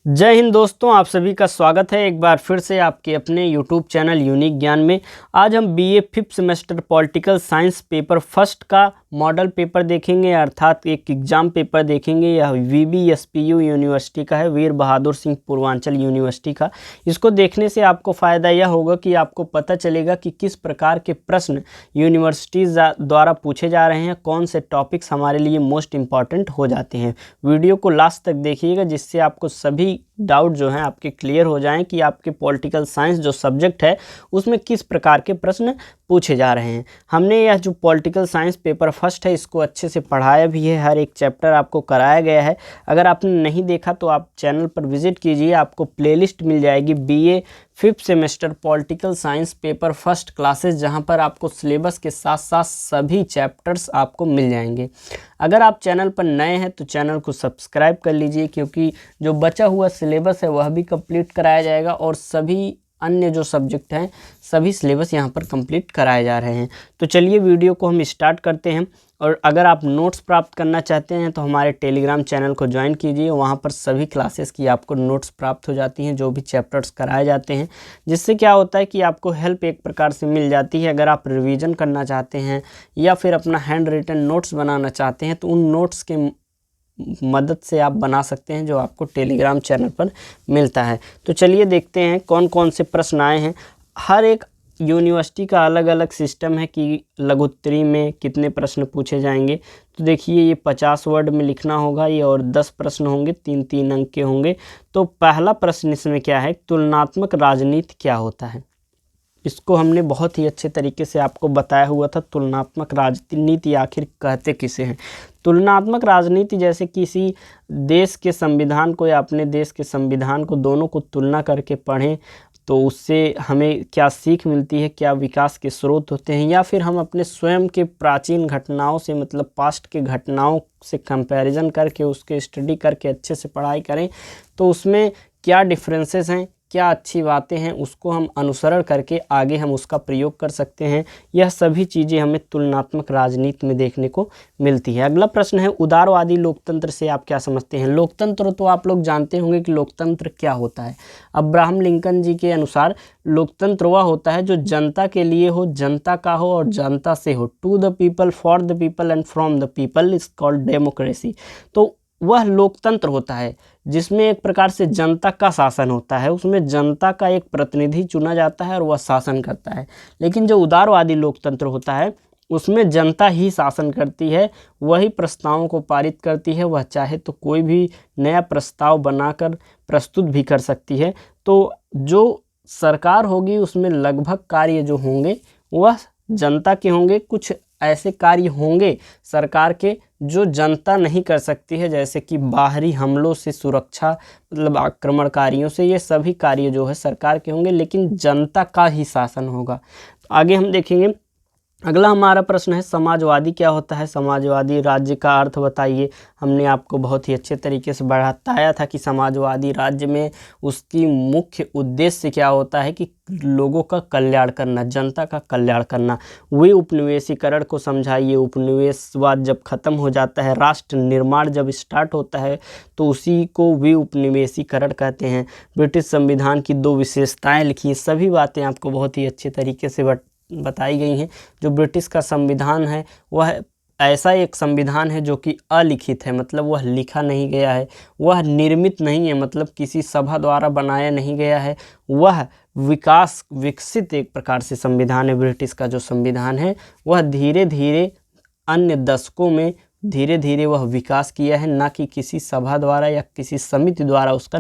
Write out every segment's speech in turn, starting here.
जय हिंद दोस्तों, आप सभी का स्वागत है एक बार फिर से आपके अपने YouTube चैनल यूनिक ज्ञान में। आज हम BA 5th semester political science paper first का मॉडल पेपर देखेंगे, अर्थात एक एग्ज़ाम पेपर देखेंगे। यह VBSPU यूनिवर्सिटी का है, वीर बहादुर सिंह पूर्वांचल यूनिवर्सिटी का। इसको देखने से आपको फ़ायदा यह होगा कि आपको पता चलेगा कि किस प्रकार के प्रश्न यूनिवर्सिटीज़ द्वारा पूछे जा रहे हैं, कौन से टॉपिक्स हमारे लिए मोस्ट इम्पॉर्टेंट हो जाते हैं। वीडियो को लास्ट तक देखिएगा, जिससे आपको सभी डाउट जो हैं आपके क्लियर हो जाएं कि आपके पॉलिटिकल साइंस जो सब्जेक्ट है उसमें किस प्रकार के प्रश्न पूछे जा रहे हैं। हमने यह जो पॉलिटिकल साइंस पेपर फर्स्ट है इसको अच्छे से पढ़ाया भी है, हर एक चैप्टर आपको कराया गया है। अगर आपने नहीं देखा तो आप चैनल पर विजिट कीजिए, आपको प्लेलिस्ट मिल जाएगी BA 5th semester political science paper first classes, जहां पर आपको सिलेबस के साथ साथ सभी चैप्टर्स आपको मिल जाएंगे। अगर आप चैनल पर नए हैं तो चैनल को सब्सक्राइब कर लीजिए, क्योंकि जो बचा हुआ सिलेबस है वह भी कंप्लीट कराया जाएगा और सभी अन्य जो सब्जेक्ट हैं सभी सिलेबस यहाँ पर कंप्लीट कराए जा रहे हैं। तो चलिए वीडियो को हम स्टार्ट करते हैं। और अगर आप नोट्स प्राप्त करना चाहते हैं तो हमारे टेलीग्राम चैनल को ज्वाइन कीजिए, वहाँ पर सभी क्लासेस की आपको नोट्स प्राप्त हो जाती हैं, जो भी चैप्टर्स कराए जाते हैं, जिससे क्या होता है कि आपको हेल्प एक प्रकार से मिल जाती है। अगर आप रिवीजन करना चाहते हैं या फिर अपना हैंड रिटन नोट्स बनाना चाहते हैं तो उन नोट्स के मदद से आप बना सकते हैं, जो आपको टेलीग्राम चैनल पर मिलता है। तो चलिए देखते हैं कौन कौन से प्रश्न आए हैं। हर एक यूनिवर्सिटी का अलग अलग सिस्टम है कि लघुत्तरी में कितने प्रश्न पूछे जाएंगे। तो देखिए, ये 50 वर्ड में लिखना होगा ये, और 10 प्रश्न होंगे, 3-3 अंक के होंगे। तो पहला प्रश्न इसमें क्या है, तुलनात्मक राजनीति क्या होता है। इसको हमने बहुत ही अच्छे तरीके से आपको बताया हुआ था। तुलनात्मक राजनीति आखिर कहते किसे हैं। तुलनात्मक राजनीति जैसे किसी देश के संविधान को या अपने देश के संविधान को, दोनों को तुलना करके पढ़ें तो उससे हमें क्या सीख मिलती है, क्या विकास के स्रोत होते हैं, या फिर हम अपने स्वयं के प्राचीन घटनाओं से, मतलब पास्ट के घटनाओं से कंपैरिजन करके उसके स्टडी करके अच्छे से पढ़ाई करें तो उसमें क्या डिफरेंसेस हैं, क्या अच्छी बातें हैं, उसको हम अनुसरण करके आगे हम उसका प्रयोग कर सकते हैं। यह सभी चीज़ें हमें तुलनात्मक राजनीति में देखने को मिलती है। अगला प्रश्न है, उदारवादी लोकतंत्र से आप क्या समझते हैं। लोकतंत्र तो आप लोग जानते होंगे कि लोकतंत्र क्या होता है। अब्राहम लिंकन जी के अनुसार लोकतंत्र वह होता है जो जनता के लिए हो, जनता का हो और जनता से हो। To the people, for the people and from the people is called democracy. तो वह लोकतंत्र होता है जिसमें एक प्रकार से जनता का शासन होता है, उसमें जनता का एक प्रतिनिधि चुना जाता है और वह शासन करता है। लेकिन जो उदारवादी लोकतंत्र होता है उसमें जनता ही शासन करती है, वही प्रस्तावों को पारित करती है, वह चाहे तो कोई भी नया प्रस्ताव बनाकर प्रस्तुत भी कर सकती है। तो जो सरकार होगी उसमें लगभग कार्य जो होंगे वह जनता के होंगे। कुछ ऐसे कार्य होंगे सरकार के जो जनता नहीं कर सकती है, जैसे कि बाहरी हमलों से सुरक्षा, मतलब आक्रमणकारियों से, ये सभी कार्य जो है सरकार के होंगे, लेकिन जनता का ही शासन होगा। तो आगे हम देखेंगे। अगला हमारा प्रश्न है, समाजवादी क्या होता है। समाजवादी राज्य का अर्थ बताइए। हमने आपको बहुत ही अच्छे तरीके से बताया था कि समाजवादी राज्य में उसकी मुख्य उद्देश्य क्या होता है कि लोगों का कल्याण करना, जनता का कल्याण करना। वे उपनिवेशीकरण को समझाइए। उपनिवेशवाद जब खत्म हो जाता है, राष्ट्र निर्माण जब स्टार्ट होता है तो उसी को वे उपनिवेशीकरण कहते हैं। ब्रिटिश संविधान की 2 विशेषताएं लिखिए। सभी बातें आपको बहुत ही अच्छे तरीके से बताई गई हैं। जो ब्रिटिश का संविधान है वह ऐसा एक संविधान है जो कि अलिखित है, मतलब वह लिखा नहीं गया है, वह निर्मित नहीं है, मतलब किसी सभा द्वारा बनाया नहीं गया है, वह विकसित एक प्रकार से संविधान है। ब्रिटिश का जो संविधान है वह धीरे धीरे अन्य दशकों में धीरे धीरे वह विकास किया है, ना कि किसी सभा द्वारा या किसी समिति द्वारा उसका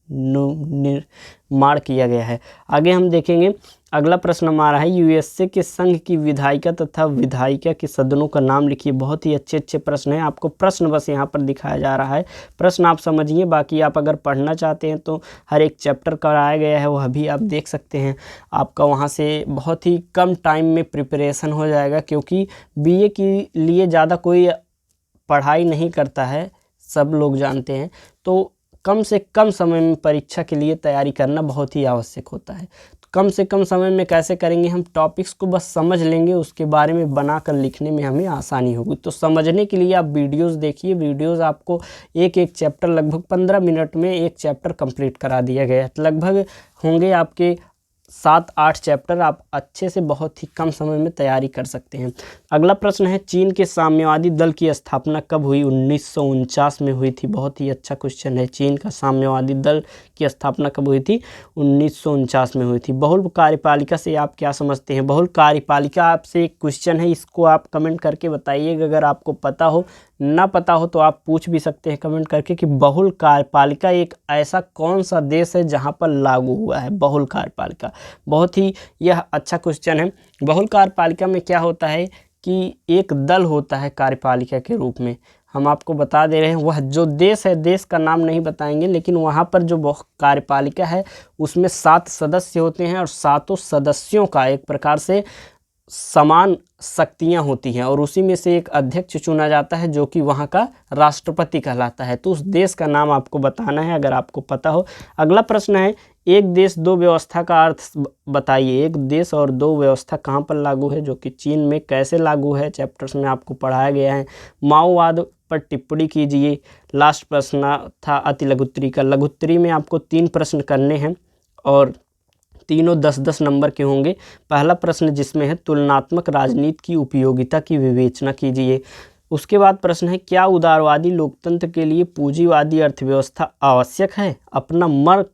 निर्माण किया गया है। आगे हम देखेंगे। अगला प्रश्न हमारा है, यूएसए के संघ की विधायिका तथा विधायिका के सदनों का नाम लिखिए। बहुत ही अच्छे प्रश्न हैं। आपको प्रश्न बस यहाँ पर दिखाया जा रहा है, प्रश्न आप समझिए। बाकी आप अगर पढ़ना चाहते हैं तो हर एक चैप्टर कराया गया है, वह भी आप देख सकते हैं। आपका वहाँ से बहुत ही कम टाइम में प्रिपरेशन हो जाएगा, क्योंकि बीए के लिए ज़्यादा कोई पढ़ाई नहीं करता है, सब लोग जानते हैं। तो कम से कम समय में परीक्षा के लिए तैयारी करना बहुत ही आवश्यक होता है। तो कम से कम समय में कैसे करेंगे, हम टॉपिक्स को बस समझ लेंगे, उसके बारे में बनाकर लिखने में हमें आसानी होगी। तो समझने के लिए आप वीडियोस देखिए, वीडियोस आपको एक एक चैप्टर लगभग 15 मिनट में एक चैप्टर कंप्लीट करा दिया गया है। लगभग होंगे आपके 7-8 चैप्टर, आप अच्छे से बहुत ही कम समय में तैयारी कर सकते हैं। अगला प्रश्न है, चीन के साम्यवादी दल की स्थापना कब हुई? 1949 में हुई थी। बहुत ही अच्छा क्वेश्चन है। चीन का साम्यवादी दल की स्थापना कब हुई थी? 1949 में हुई थी। बहुल कार्यपालिका से आप क्या समझते हैं? बहुल कार्यपालिका आपसे एक क्वेश्चन है, इसको आप कमेंट करके बताइएगा। अगर आपको पता हो, ना पता हो तो आप पूछ भी सकते हैं कमेंट करके कि बहुल कार्यपालिका एक ऐसा कौन सा देश है जहां पर लागू हुआ है बहुल कार्यपालिका। बहुत ही यह अच्छा क्वेश्चन है। बहुल कार्यपालिका में क्या होता है कि एक दल होता है कार्यपालिका के रूप में। हम आपको बता दे रहे हैं, वह जो देश है, देश का नाम नहीं बताएंगे, लेकिन वहाँ पर जो कार्यपालिका है उसमें 7 सदस्य होते हैं और 7 सदस्यों का एक प्रकार से समान शक्तियां होती हैं और उसी में से एक अध्यक्ष चुना जाता है जो कि वहाँ का राष्ट्रपति कहलाता है। तो उस देश का नाम आपको बताना है अगर आपको पता हो। अगला प्रश्न है, एक देश दो व्यवस्था का अर्थ बताइए। एक देश और दो व्यवस्था कहाँ पर लागू है? जो कि चीन में। कैसे लागू है? चैप्टर्स में आपको पढ़ाया गया है। माओवाद पर टिप्पणी कीजिए। लास्ट प्रश्न था अति लघुत्तरी का। लघुत्तरी में आपको 3 प्रश्न करने हैं और तीनों 10-10 नंबर के होंगे। पहला प्रश्न जिसमें है, तुलनात्मक राजनीति की उपयोगिता की विवेचना कीजिए। उसके बाद प्रश्न है, क्या उदारवादी लोकतंत्र के लिए पूंजीवादी अर्थव्यवस्था आवश्यक है? अपना मत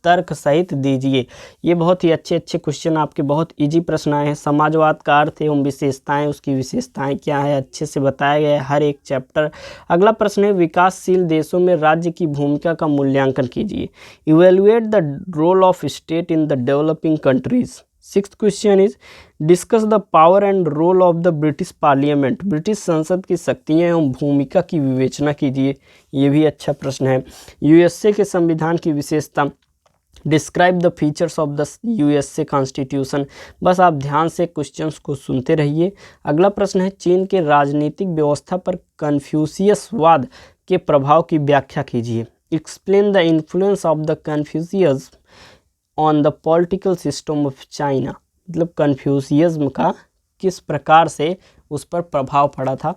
तर्क सहित दीजिए। ये बहुत ही अच्छे क्वेश्चन आपके, बहुत इजी प्रश्न आए हैं। समाजवाद का अर्थ एवं विशेषताएं, उसकी विशेषताएं क्या है, अच्छे से बताया गया है हर एक चैप्टर। अगला प्रश्न है, विकासशील देशों में राज्य की भूमिका का मूल्यांकन कीजिए। Evaluate the role of state in the developing countries. 6th question is, discuss the power and role of the British parliament. British संसद की शक्तियाँ एवं भूमिका की विवेचना कीजिए। ये भी अच्छा प्रश्न है। यूएसए के संविधान की विशेषता। Describe the features of the USA constitution. बस आप ध्यान से क्वेश्चंस को सुनते रहिए। अगला प्रश्न है, चीन के राजनीतिक व्यवस्था पर कन्फ्यूशियसवाद के प्रभाव की व्याख्या कीजिए। Explain the influence of the Confucius on the political system of China. मतलब कन्फ्यूशियज्म का किस प्रकार से उस पर प्रभाव पड़ा था।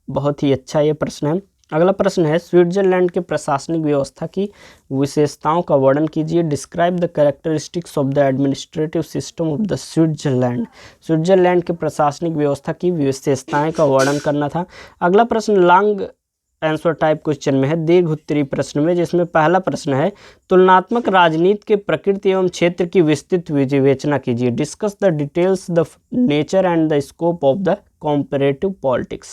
बहुत ही अच्छा ये प्रश्न है। अगला प्रश्न है, स्विट्जरलैंड के प्रशासनिक व्यवस्था की विशेषताओं का वर्णन कीजिए। Describe the characteristics of the administrative system of the Switzerland. Switzerland के प्रशासनिक व्यवस्था की विशेषताएं का वर्णन करना था। अगला प्रश्न लॉन्ग आंसर टाइप क्वेश्चन में है, दीर्घ उत्तरी प्रश्न में, जिसमें पहला प्रश्न है, तुलनात्मक राजनीति के प्रकृति एवं क्षेत्र की विस्तृत विवेचना कीजिए। Discuss the details the nature and the scope of the comparative politics.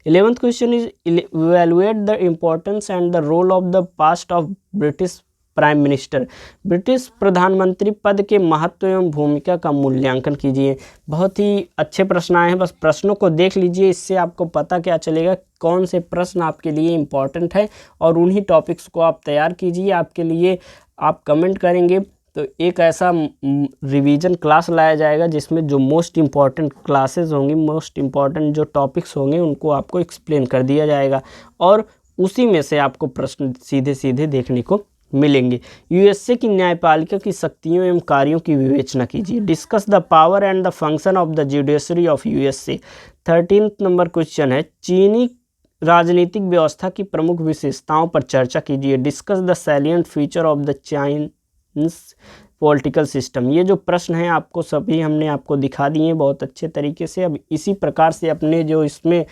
11th question is, evaluate the importance and the role of the past of British prime minister. British प्रधानमंत्री पद के महत्व एवं भूमिका का मूल्यांकन कीजिए। बहुत ही अच्छे प्रश्न आए हैं, बस प्रश्नों को देख लीजिए, इससे आपको पता क्या चलेगा कौन से प्रश्न आपके लिए इम्पॉर्टेंट है और उन्हीं टॉपिक्स को आप तैयार कीजिए। आपके लिए आप कमेंट करेंगे तो एक ऐसा रिवीजन क्लास लाया जाएगा जिसमें जो मोस्ट इम्पॉर्टेंट क्लासेस होंगी, मोस्ट इम्पॉर्टेंट जो टॉपिक्स होंगे उनको आपको एक्सप्लेन कर दिया जाएगा और उसी में से आपको प्रश्न सीधे सीधे देखने को मिलेंगे। यूएसए की न्यायपालिका की शक्तियों एवं कार्यों की विवेचना कीजिए। Discuss the power and the function of the judiciary of USA. 13th number question है, चीनी राजनीतिक व्यवस्था की प्रमुख विशेषताओं पर चर्चा कीजिए। Discuss the salient feature of the Chinese political system. ये जो प्रश्न हैं आपको सभी हमने आपको दिखा दिए हैं बहुत अच्छे तरीके से। अब इसी प्रकार से अपने जो इसमें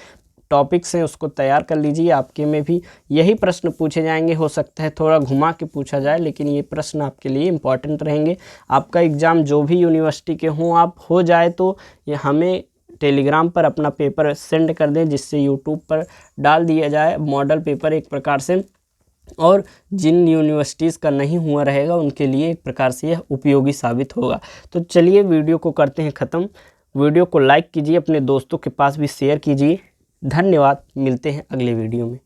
टॉपिक्स हैं उसको तैयार कर लीजिए। आपके में भी यही प्रश्न पूछे जाएंगे, हो सकता है थोड़ा घुमा के पूछा जाए, लेकिन ये प्रश्न आपके लिए इम्पॉर्टेंट रहेंगे। आपका एग्ज़ाम जो भी यूनिवर्सिटी के हों आप हो जाए तो ये हमें टेलीग्राम पर अपना पेपर सेंड कर दें, जिससे यूट्यूब पर डाल दिया जाए मॉडल पेपर एक प्रकार से, और जिन यूनिवर्सिटीज़ का नहीं हुआ रहेगा उनके लिए एक प्रकार से यह उपयोगी साबित होगा। तो चलिए वीडियो को करते हैं ख़त्म। वीडियो को लाइक कीजिए, अपने दोस्तों के पास भी शेयर कीजिए। धन्यवाद, मिलते हैं अगले वीडियो में।